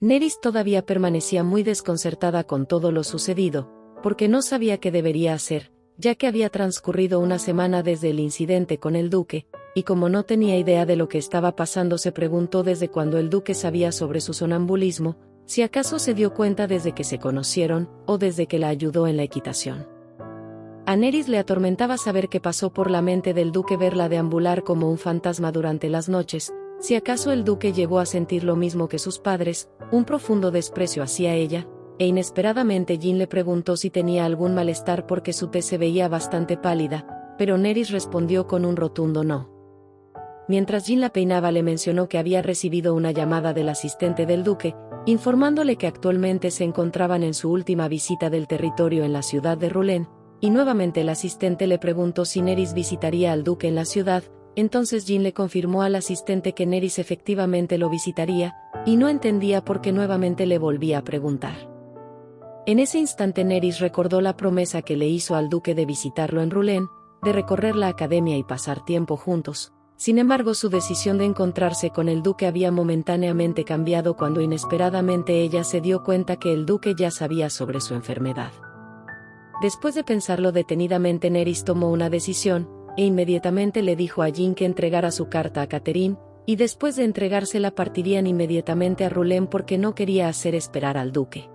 Nerys todavía permanecía muy desconcertada con todo lo sucedido, porque no sabía qué debería hacer, ya que había transcurrido una semana desde el incidente con el duque, y como no tenía idea de lo que estaba pasando se preguntó desde cuándo el duque sabía sobre su sonambulismo, si acaso se dio cuenta desde que se conocieron, o desde que la ayudó en la equitación. A Nerys le atormentaba saber qué pasó por la mente del duque verla deambular como un fantasma durante las noches, si acaso el duque llegó a sentir lo mismo que sus padres, un profundo desprecio hacia ella, e inesperadamente Jyn le preguntó si tenía algún malestar porque su tez se veía bastante pálida, pero Nerys respondió con un rotundo no. Mientras Jyn la peinaba le mencionó que había recibido una llamada del asistente del duque, informándole que actualmente se encontraban en su última visita del territorio en la ciudad de R'hllyn, y nuevamente el asistente le preguntó si Nerys visitaría al duque en la ciudad. Entonces Jyn le confirmó al asistente que Nerys efectivamente lo visitaría, y no entendía por qué nuevamente le volvía a preguntar. En ese instante Nerys recordó la promesa que le hizo al duque de visitarlo en R'hllyn, de recorrer la academia y pasar tiempo juntos. Sin embargo, su decisión de encontrarse con el duque había momentáneamente cambiado cuando inesperadamente ella se dio cuenta que el duque ya sabía sobre su enfermedad. Después de pensarlo detenidamente, Nerys tomó una decisión, e inmediatamente le dijo a Jyn que entregara su carta a Catelyn, y después de entregársela partirían inmediatamente a R'hllyn porque no quería hacer esperar al duque.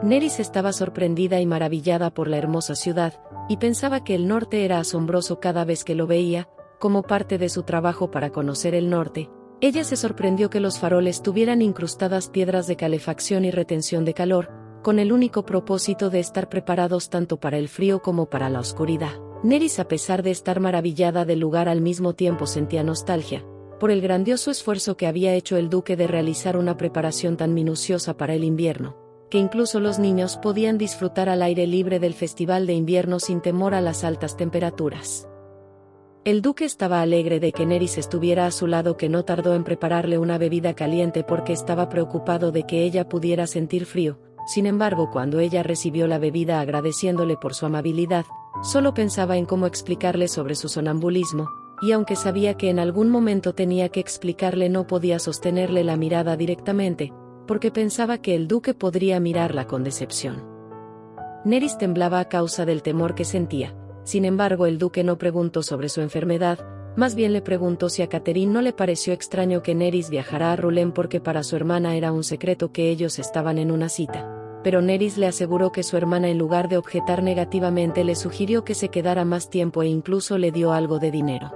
Nerys estaba sorprendida y maravillada por la hermosa ciudad, y pensaba que el norte era asombroso cada vez que lo veía. Como parte de su trabajo para conocer el norte, ella se sorprendió que los faroles tuvieran incrustadas piedras de calefacción y retención de calor, con el único propósito de estar preparados tanto para el frío como para la oscuridad. Nerys, a pesar de estar maravillada del lugar, al mismo tiempo sentía nostalgia por el grandioso esfuerzo que había hecho el duque de realizar una preparación tan minuciosa para el invierno, que incluso los niños podían disfrutar al aire libre del festival de invierno sin temor a las altas temperaturas. El duque estaba alegre de que Nerys estuviera a su lado, que no tardó en prepararle una bebida caliente porque estaba preocupado de que ella pudiera sentir frío. Sin embargo, cuando ella recibió la bebida agradeciéndole por su amabilidad, solo pensaba en cómo explicarle sobre su sonambulismo, y aunque sabía que en algún momento tenía que explicarle, no podía sostenerle la mirada directamente, porque pensaba que el duque podría mirarla con decepción. Nerys temblaba a causa del temor que sentía. Sin embargo, el duque no preguntó sobre su enfermedad, más bien le preguntó si a Catelyn no le pareció extraño que Nerys viajara a R'hllyn porque para su hermana era un secreto que ellos estaban en una cita. Pero Nerys le aseguró que su hermana, en lugar de objetar negativamente, le sugirió que se quedara más tiempo e incluso le dio algo de dinero.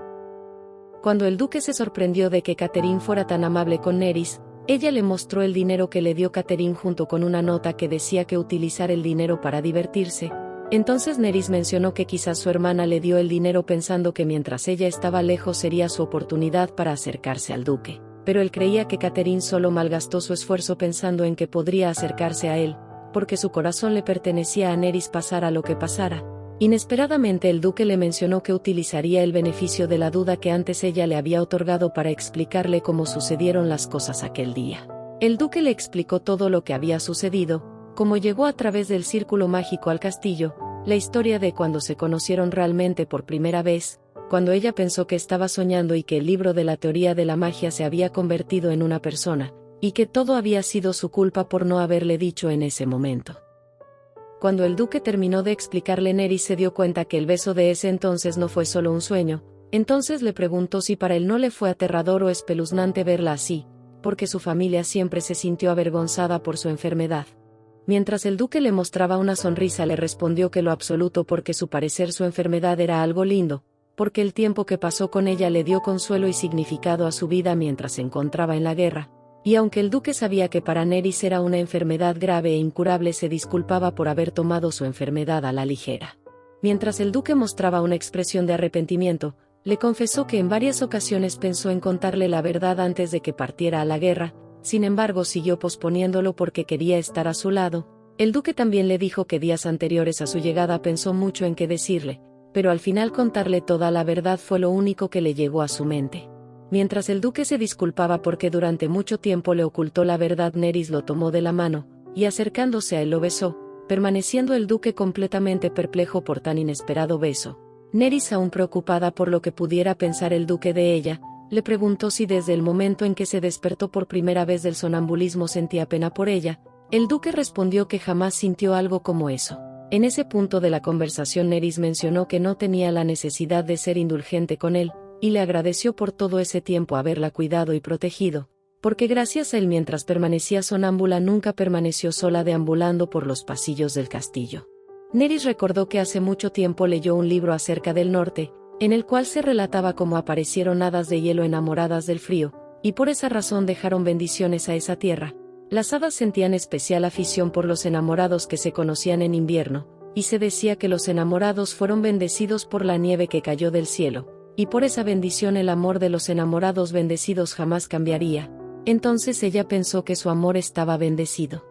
Cuando el duque se sorprendió de que Catelyn fuera tan amable con Nerys, ella le mostró el dinero que le dio Catelyn junto con una nota que decía que utilizar el dinero para divertirse. Entonces Nerys mencionó que quizás su hermana le dio el dinero pensando que mientras ella estaba lejos sería su oportunidad para acercarse al duque. Pero él creía que Catelyn solo malgastó su esfuerzo pensando en que podría acercarse a él, porque su corazón le pertenecía a Nerys pasara lo que pasara. Inesperadamente el duque le mencionó que utilizaría el beneficio de la duda que antes ella le había otorgado para explicarle cómo sucedieron las cosas aquel día. El duque le explicó todo lo que había sucedido, cómo llegó a través del círculo mágico al castillo, la historia de cuando se conocieron realmente por primera vez, cuando ella pensó que estaba soñando y que el libro de la teoría de la magia se había convertido en una persona, y que todo había sido su culpa por no haberle dicho en ese momento. Cuando el duque terminó de explicarle, Nerys se dio cuenta que el beso de ese entonces no fue solo un sueño. Entonces le preguntó si para él no le fue aterrador o espeluznante verla así, porque su familia siempre se sintió avergonzada por su enfermedad. Mientras el duque le mostraba una sonrisa, le respondió que lo absoluto, porque su parecer su enfermedad era algo lindo, porque el tiempo que pasó con ella le dio consuelo y significado a su vida mientras se encontraba en la guerra. Y aunque el duque sabía que para Nerys era una enfermedad grave e incurable, se disculpaba por haber tomado su enfermedad a la ligera. Mientras el duque mostraba una expresión de arrepentimiento, le confesó que en varias ocasiones pensó en contarle la verdad antes de que partiera a la guerra. Sin embargo, siguió posponiéndolo porque quería estar a su lado. El duque también le dijo que días anteriores a su llegada pensó mucho en qué decirle, pero al final contarle toda la verdad fue lo único que le llegó a su mente. Mientras el duque se disculpaba porque durante mucho tiempo le ocultó la verdad, Nerys lo tomó de la mano, y acercándose a él lo besó, permaneciendo el duque completamente perplejo por tan inesperado beso. Nerys, aún preocupada por lo que pudiera pensar el duque de ella, le preguntó si desde el momento en que se despertó por primera vez del sonambulismo sentía pena por ella. El duque respondió que jamás sintió algo como eso. En ese punto de la conversación Nerys mencionó que no tenía la necesidad de ser indulgente con él, y le agradeció por todo ese tiempo haberla cuidado y protegido, porque gracias a él mientras permanecía sonámbula nunca permaneció sola deambulando por los pasillos del castillo. Nerys recordó que hace mucho tiempo leyó un libro acerca del norte, en el cual se relataba cómo aparecieron hadas de hielo enamoradas del frío, y por esa razón dejaron bendiciones a esa tierra. Las hadas sentían especial afición por los enamorados que se conocían en invierno, y se decía que los enamorados fueron bendecidos por la nieve que cayó del cielo, y por esa bendición el amor de los enamorados bendecidos jamás cambiaría. Entonces ella pensó que su amor estaba bendecido.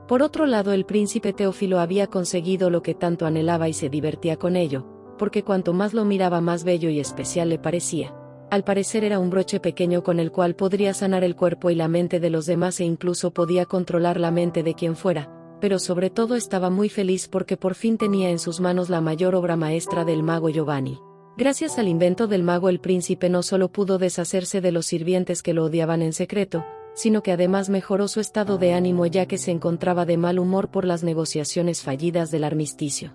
Por otro lado, el príncipe Teófilo había conseguido lo que tanto anhelaba y se divertía con ello, porque cuanto más lo miraba más bello y especial le parecía. Al parecer era un broche pequeño con el cual podría sanar el cuerpo y la mente de los demás e incluso podía controlar la mente de quien fuera, pero sobre todo estaba muy feliz porque por fin tenía en sus manos la mayor obra maestra del mago Giovanni. Gracias al invento del mago el príncipe no solo pudo deshacerse de los sirvientes que lo odiaban en secreto, sino que además mejoró su estado de ánimo ya que se encontraba de mal humor por las negociaciones fallidas del armisticio.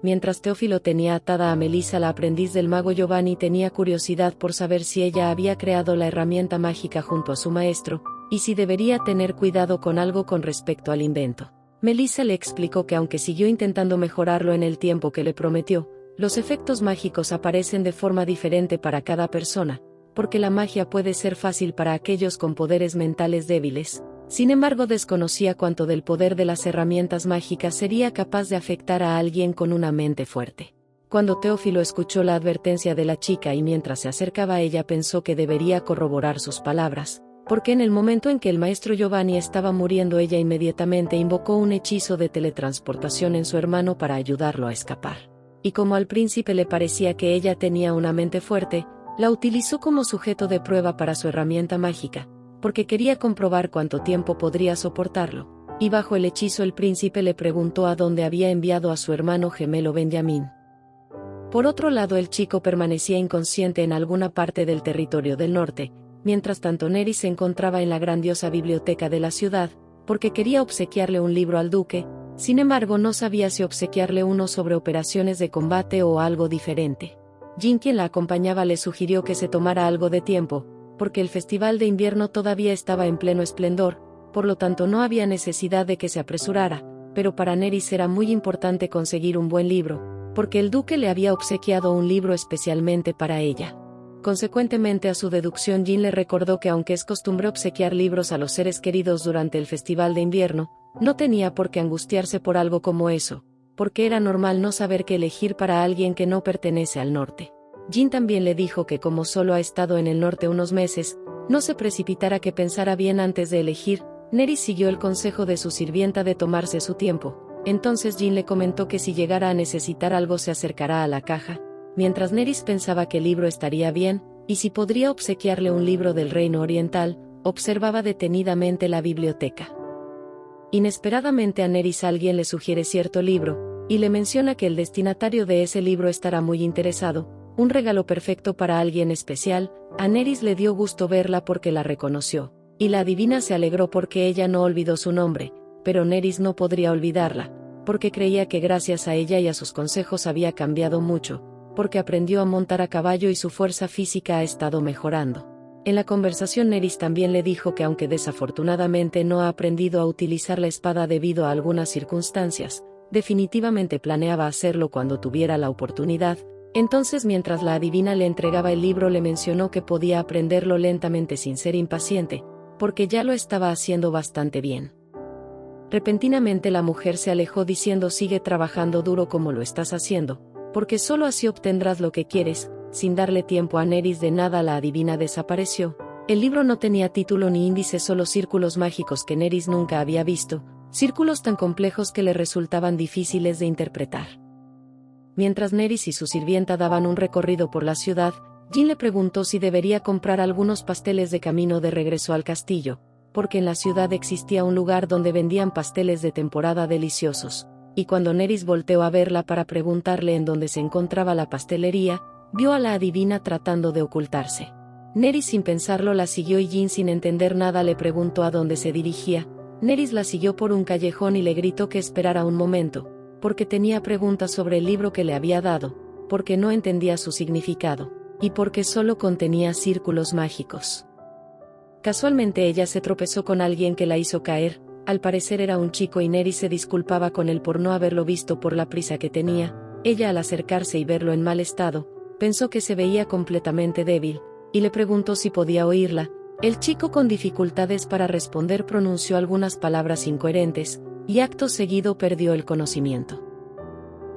Mientras Teófilo tenía atada a Melissa la aprendiz del mago Giovanni tenía curiosidad por saber si ella había creado la herramienta mágica junto a su maestro, y si debería tener cuidado con algo con respecto al invento. Melissa le explicó que aunque siguió intentando mejorarlo en el tiempo que le prometió, los efectos mágicos aparecen de forma diferente para cada persona, porque la magia puede ser fácil para aquellos con poderes mentales débiles. Sin embargo, desconocía cuánto del poder de las herramientas mágicas sería capaz de afectar a alguien con una mente fuerte. Cuando Teófilo escuchó la advertencia de la chica y mientras se acercaba a ella pensó que debería corroborar sus palabras, porque en el momento en que el maestro Giovanni estaba muriendo ella inmediatamente invocó un hechizo de teletransportación en su hermano para ayudarlo a escapar. Y como al príncipe le parecía que ella tenía una mente fuerte, la utilizó como sujeto de prueba para su herramienta mágica, porque quería comprobar cuánto tiempo podría soportarlo, y bajo el hechizo el príncipe le preguntó a dónde había enviado a su hermano gemelo Benjamín. Por otro lado, el chico permanecía inconsciente en alguna parte del territorio del norte, mientras tanto Nerys se encontraba en la grandiosa biblioteca de la ciudad, porque quería obsequiarle un libro al duque, sin embargo no sabía si obsequiarle uno sobre operaciones de combate o algo diferente. Jin, quien la acompañaba, le sugirió que se tomara algo de tiempo, porque el festival de invierno todavía estaba en pleno esplendor, por lo tanto no había necesidad de que se apresurara, pero para Nerys era muy importante conseguir un buen libro, porque el duque le había obsequiado un libro especialmente para ella. Consecuentemente a su deducción Jin le recordó que aunque es costumbre obsequiar libros a los seres queridos durante el festival de invierno, no tenía por qué angustiarse por algo como eso, porque era normal no saber qué elegir para alguien que no pertenece al norte. Jin también le dijo que como solo ha estado en el norte unos meses, no se precipitara, que pensara bien antes de elegir. Nerys siguió el consejo de su sirvienta de tomarse su tiempo. Entonces Jin le comentó que si llegara a necesitar algo se acercará a la caja, mientras Nerys pensaba que el libro estaría bien, y si podría obsequiarle un libro del reino oriental. Observaba detenidamente la biblioteca. Inesperadamente a Nerys alguien le sugiere cierto libro, y le menciona que el destinatario de ese libro estará muy interesado. Un regalo perfecto para alguien especial. A Nerys le dio gusto verla porque la reconoció, y la adivina se alegró porque ella no olvidó su nombre, pero Nerys no podría olvidarla, porque creía que gracias a ella y a sus consejos había cambiado mucho, porque aprendió a montar a caballo y su fuerza física ha estado mejorando. En la conversación Nerys también le dijo que aunque desafortunadamente no ha aprendido a utilizar la espada debido a algunas circunstancias, definitivamente planeaba hacerlo cuando tuviera la oportunidad. Entonces, mientras la adivina le entregaba el libro, le mencionó que podía aprenderlo lentamente sin ser impaciente, porque ya lo estaba haciendo bastante bien. Repentinamente la mujer se alejó diciendo: sigue trabajando duro como lo estás haciendo, porque solo así obtendrás lo que quieres. Sin darle tiempo a Nerys de nada, la adivina desapareció. El libro no tenía título ni índice, solo círculos mágicos que Nerys nunca había visto, círculos tan complejos que le resultaban difíciles de interpretar. Mientras Nerys y su sirvienta daban un recorrido por la ciudad, Jin le preguntó si debería comprar algunos pasteles de camino de regreso al castillo, porque en la ciudad existía un lugar donde vendían pasteles de temporada deliciosos, y cuando Nerys volteó a verla para preguntarle en dónde se encontraba la pastelería, vio a la adivina tratando de ocultarse. Nerys sin pensarlo la siguió y Jin sin entender nada le preguntó a dónde se dirigía. Nerys la siguió por un callejón y le gritó que esperara un momento, porque tenía preguntas sobre el libro que le había dado, porque no entendía su significado, y porque solo contenía círculos mágicos. Casualmente ella se tropezó con alguien que la hizo caer, al parecer era un chico y Nerys se disculpaba con él por no haberlo visto por la prisa que tenía. Ella al acercarse y verlo en mal estado, pensó que se veía completamente débil, y le preguntó si podía oírla. El chico con dificultades para responder pronunció algunas palabras incoherentes, y acto seguido perdió el conocimiento.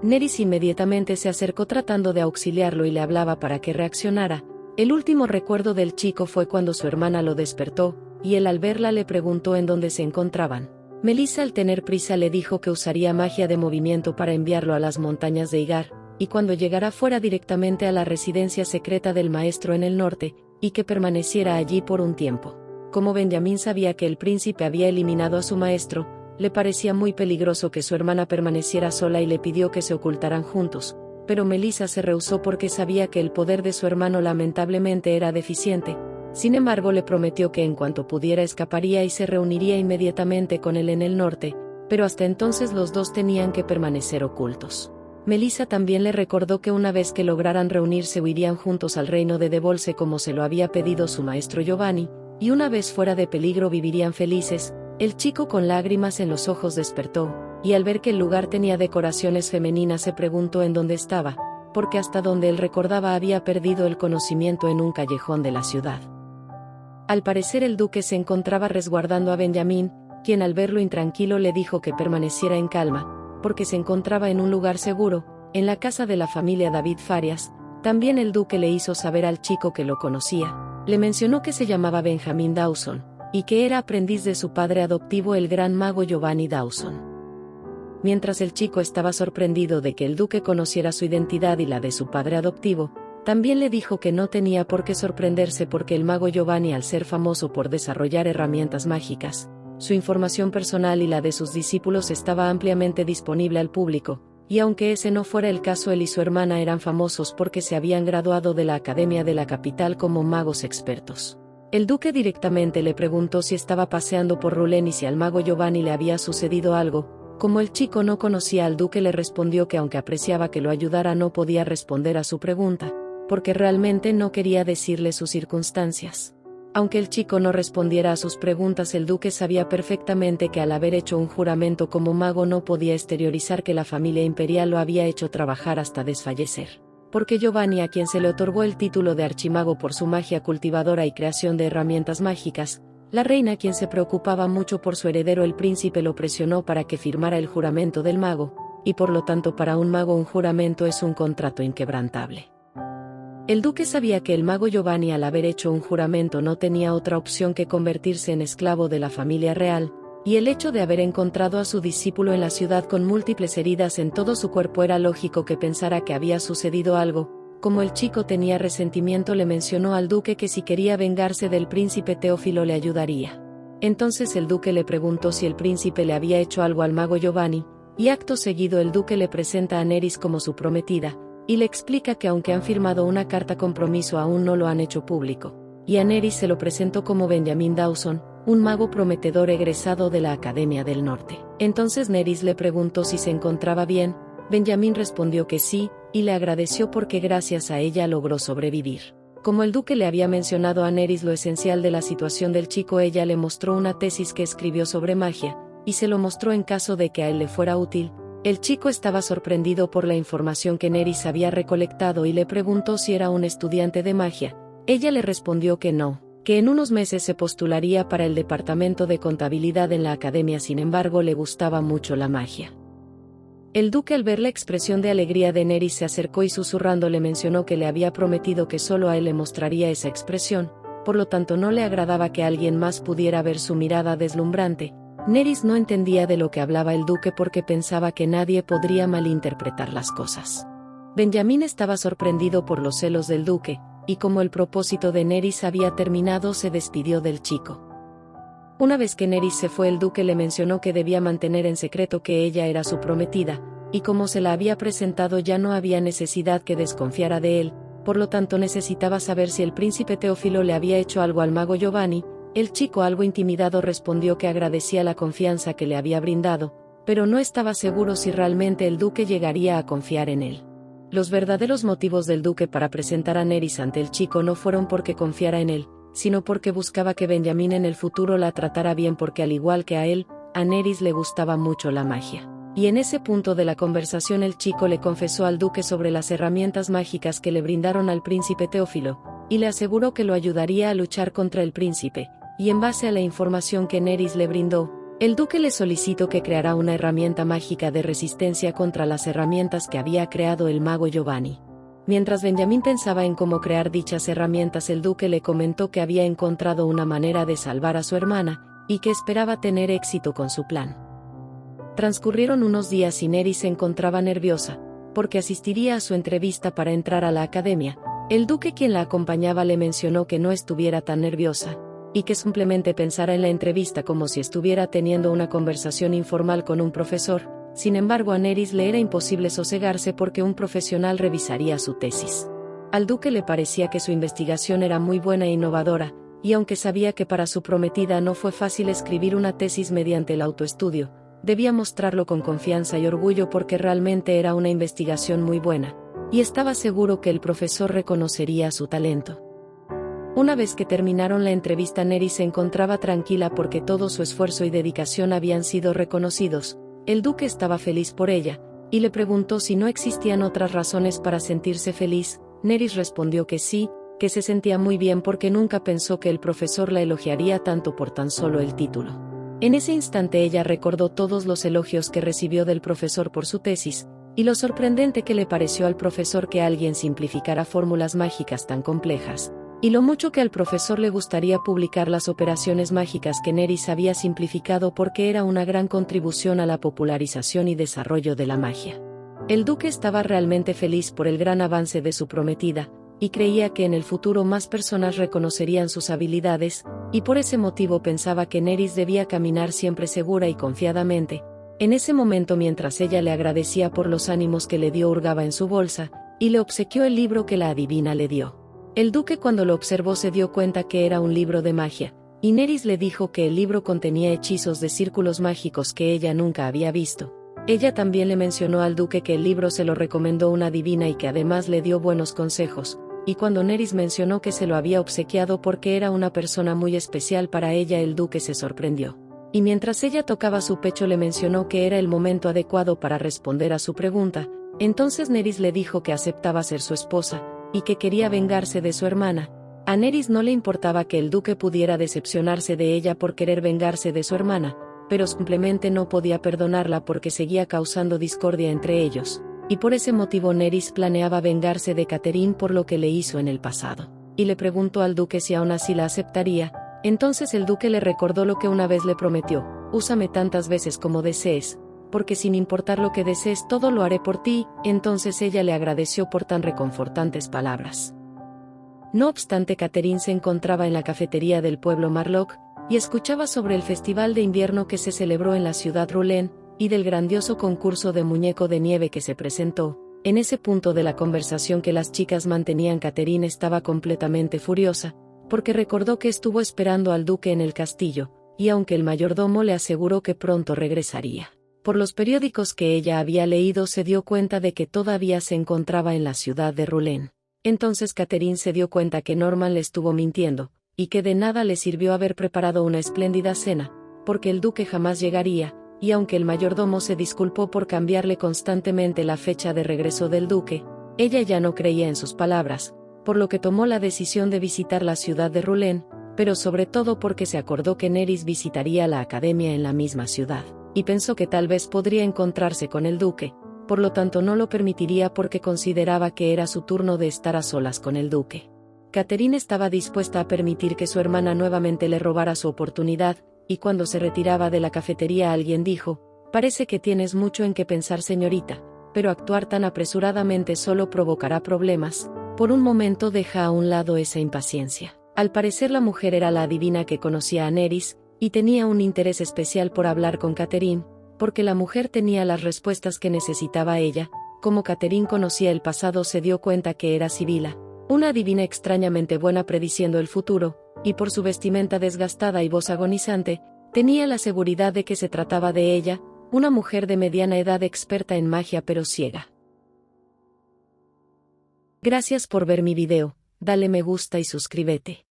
Nerys inmediatamente se acercó tratando de auxiliarlo y le hablaba para que reaccionara. El último recuerdo del chico fue cuando su hermana lo despertó, y él al verla le preguntó en dónde se encontraban. Melissa al tener prisa le dijo que usaría magia de movimiento para enviarlo a las montañas de Igar, y cuando llegara fuera directamente a la residencia secreta del maestro en el norte, y que permaneciera allí por un tiempo. Como Benjamín sabía que el príncipe había eliminado a su maestro, le parecía muy peligroso que su hermana permaneciera sola y le pidió que se ocultaran juntos, pero Melissa se rehusó porque sabía que el poder de su hermano lamentablemente era deficiente. Sin embargo, le prometió que en cuanto pudiera escaparía y se reuniría inmediatamente con él en el norte, pero hasta entonces los dos tenían que permanecer ocultos. Melissa también le recordó que una vez que lograran reunirse huirían juntos al reino de Devolse como se lo había pedido su maestro Giovanni, y una vez fuera de peligro vivirían felices. El chico con lágrimas en los ojos despertó, y al ver que el lugar tenía decoraciones femeninas se preguntó en dónde estaba, porque hasta donde él recordaba había perdido el conocimiento en un callejón de la ciudad. Al parecer el duque se encontraba resguardando a Benjamín, quien al verlo intranquilo le dijo que permaneciera en calma, porque se encontraba en un lugar seguro, en la casa de la familia David Farias. También el duque le hizo saber al chico que lo conocía. Le mencionó que se llamaba Benjamin Dawson, y que era aprendiz de su padre adoptivo el gran mago Giovanni Dawson. Mientras el chico estaba sorprendido de que el duque conociera su identidad y la de su padre adoptivo, también le dijo que no tenía por qué sorprenderse porque el mago Giovanni, al ser famoso por desarrollar herramientas mágicas, su información personal y la de sus discípulos estaba ampliamente disponible al público, y aunque ese no fuera el caso, él y su hermana eran famosos porque se habían graduado de la Academia de la capital como magos expertos. El duque directamente le preguntó si estaba paseando por Rulén y si al mago Giovanni le había sucedido algo. Como el chico no conocía al duque, le respondió que aunque apreciaba que lo ayudara no podía responder a su pregunta, porque realmente no quería decirle sus circunstancias. Aunque el chico no respondiera a sus preguntas, el duque sabía perfectamente que al haber hecho un juramento como mago no podía exteriorizar que la familia imperial lo había hecho trabajar hasta desfallecer. Porque Giovanni, a quien se le otorgó el título de archimago por su magia cultivadora y creación de herramientas mágicas, la reina, quien se preocupaba mucho por su heredero el príncipe, lo presionó para que firmara el juramento del mago, y por lo tanto para un mago un juramento es un contrato inquebrantable. El duque sabía que el mago Giovanni, al haber hecho un juramento, no tenía otra opción que convertirse en esclavo de la familia real, y el hecho de haber encontrado a su discípulo en la ciudad con múltiples heridas en todo su cuerpo era lógico que pensara que había sucedido algo. Como el chico tenía resentimiento, le mencionó al duque que si quería vengarse del príncipe Teófilo le ayudaría. Entonces el duque le preguntó si el príncipe le había hecho algo al mago Giovanni, y acto seguido el duque le presenta a Nerys como su prometida, y le explica que aunque han firmado una carta compromiso aún no lo han hecho público, y a Nerys se lo presentó como Benjamin Dawson, un mago prometedor egresado de la Academia del Norte. Entonces Nerys le preguntó si se encontraba bien. Benjamín respondió que sí, y le agradeció porque gracias a ella logró sobrevivir. Como el duque le había mencionado a Nerys lo esencial de la situación del chico, ella le mostró una tesis que escribió sobre magia, y se lo mostró en caso de que a él le fuera útil. El chico estaba sorprendido por la información que Nerys había recolectado y le preguntó si era un estudiante de magia. Ella le respondió que no, que en unos meses se postularía para el departamento de contabilidad en la academia. Sin embargo, le gustaba mucho la magia. El duque, al ver la expresión de alegría de Nerys, se acercó y susurrando le mencionó que le había prometido que solo a él le mostraría esa expresión, por lo tanto no le agradaba que alguien más pudiera ver su mirada deslumbrante. Nerys no entendía de lo que hablaba el duque porque pensaba que nadie podría malinterpretar las cosas. Benjamín estaba sorprendido por los celos del duque, y como el propósito de Nerys había terminado, se despidió del chico. Una vez que Nerys se fue, el duque le mencionó que debía mantener en secreto que ella era su prometida, y como se la había presentado ya no había necesidad que desconfiara de él, por lo tanto necesitaba saber si el príncipe Teófilo le había hecho algo al mago Giovanni. El chico, algo intimidado, respondió que agradecía la confianza que le había brindado, pero no estaba seguro si realmente el duque llegaría a confiar en él. Los verdaderos motivos del duque para presentar a Nerys ante el chico no fueron porque confiara en él, sino porque buscaba que Benjamín en el futuro la tratara bien, porque al igual que a él, a Nerys le gustaba mucho la magia. Y en ese punto de la conversación el chico le confesó al duque sobre las herramientas mágicas que le brindaron al príncipe Teófilo, y le aseguró que lo ayudaría a luchar contra el príncipe, y en base a la información que Nerys le brindó, el duque le solicitó que creara una herramienta mágica de resistencia contra las herramientas que había creado el mago Giovanni. Mientras Benjamín pensaba en cómo crear dichas herramientas, el duque le comentó que había encontrado una manera de salvar a su hermana, y que esperaba tener éxito con su plan. Transcurrieron unos días y Nerys se encontraba nerviosa, porque asistiría a su entrevista para entrar a la academia. El duque, quien la acompañaba, le mencionó que no estuviera tan nerviosa, y que simplemente pensara en la entrevista como si estuviera teniendo una conversación informal con un profesor. Sin embargo, a Nerys le era imposible sosegarse porque un profesional revisaría su tesis. Al duque le parecía que su investigación era muy buena e innovadora, y aunque sabía que para su prometida no fue fácil escribir una tesis mediante el autoestudio, debía mostrarlo con confianza y orgullo porque realmente era una investigación muy buena, y estaba seguro que el profesor reconocería su talento. Una vez que terminaron la entrevista, Nerys se encontraba tranquila porque todo su esfuerzo y dedicación habían sido reconocidos. El duque estaba feliz por ella, y le preguntó si no existían otras razones para sentirse feliz. Nerys respondió que sí, que se sentía muy bien porque nunca pensó que el profesor la elogiaría tanto por tan solo el título. En ese instante ella recordó todos los elogios que recibió del profesor por su tesis, y lo sorprendente que le pareció al profesor que alguien simplificara fórmulas mágicas tan complejas, y lo mucho que al profesor le gustaría publicar las operaciones mágicas que Nerys había simplificado porque era una gran contribución a la popularización y desarrollo de la magia. El duque estaba realmente feliz por el gran avance de su prometida, y creía que en el futuro más personas reconocerían sus habilidades, y por ese motivo pensaba que Nerys debía caminar siempre segura y confiadamente. En ese momento, mientras ella le agradecía por los ánimos que le dio, hurgaba en su bolsa, y le obsequió el libro que la adivina le dio. El duque, cuando lo observó, se dio cuenta que era un libro de magia, y Nerys le dijo que el libro contenía hechizos de círculos mágicos que ella nunca había visto. Ella también le mencionó al duque que el libro se lo recomendó una adivina y que además le dio buenos consejos, y cuando Nerys mencionó que se lo había obsequiado porque era una persona muy especial para ella, el duque se sorprendió. Y mientras ella tocaba su pecho le mencionó que era el momento adecuado para responder a su pregunta. Entonces Nerys le dijo que aceptaba ser su esposa, y que quería vengarse de su hermana. A Nerys no le importaba que el duque pudiera decepcionarse de ella por querer vengarse de su hermana, pero simplemente no podía perdonarla porque seguía causando discordia entre ellos, y por ese motivo Nerys planeaba vengarse de Catherine por lo que le hizo en el pasado, y le preguntó al duque si aún así la aceptaría. Entonces el duque le recordó lo que una vez le prometió: úsame tantas veces como desees, porque sin importar lo que desees todo lo haré por ti. Entonces ella le agradeció por tan reconfortantes palabras. No obstante, Catherine se encontraba en la cafetería del pueblo Marlock, y escuchaba sobre el festival de invierno que se celebró en la ciudad Rulén, y del grandioso concurso de muñeco de nieve que se presentó. En ese punto de la conversación que las chicas mantenían, Catherine estaba completamente furiosa, porque recordó que estuvo esperando al duque en el castillo, y aunque el mayordomo le aseguró que pronto regresaría, por los periódicos que ella había leído se dio cuenta de que todavía se encontraba en la ciudad de Rulén. Entonces Catherine se dio cuenta que Norman le estuvo mintiendo, y que de nada le sirvió haber preparado una espléndida cena, porque el duque jamás llegaría, y aunque el mayordomo se disculpó por cambiarle constantemente la fecha de regreso del duque, ella ya no creía en sus palabras, por lo que tomó la decisión de visitar la ciudad de Rulén, pero sobre todo porque se acordó que Nerys visitaría la academia en la misma ciudad, y pensó que tal vez podría encontrarse con el duque, por lo tanto no lo permitiría porque consideraba que era su turno de estar a solas con el duque. Catherine estaba dispuesta a permitir que su hermana nuevamente le robara su oportunidad, y cuando se retiraba de la cafetería alguien dijo: parece que tienes mucho en qué pensar, señorita, pero actuar tan apresuradamente solo provocará problemas. Por un momento deja a un lado esa impaciencia. Al parecer la mujer era la adivina que conocía a Nerys, y tenía un interés especial por hablar con Catherine, porque la mujer tenía las respuestas que necesitaba ella. Como Catherine conocía el pasado, se dio cuenta que era Sibila, Una adivina extrañamente buena prediciendo el futuro, y por su vestimenta desgastada y voz agonizante, tenía la seguridad de que se trataba de ella, una mujer de mediana edad experta en magia pero ciega. Gracias por ver mi video, dale me gusta y suscríbete.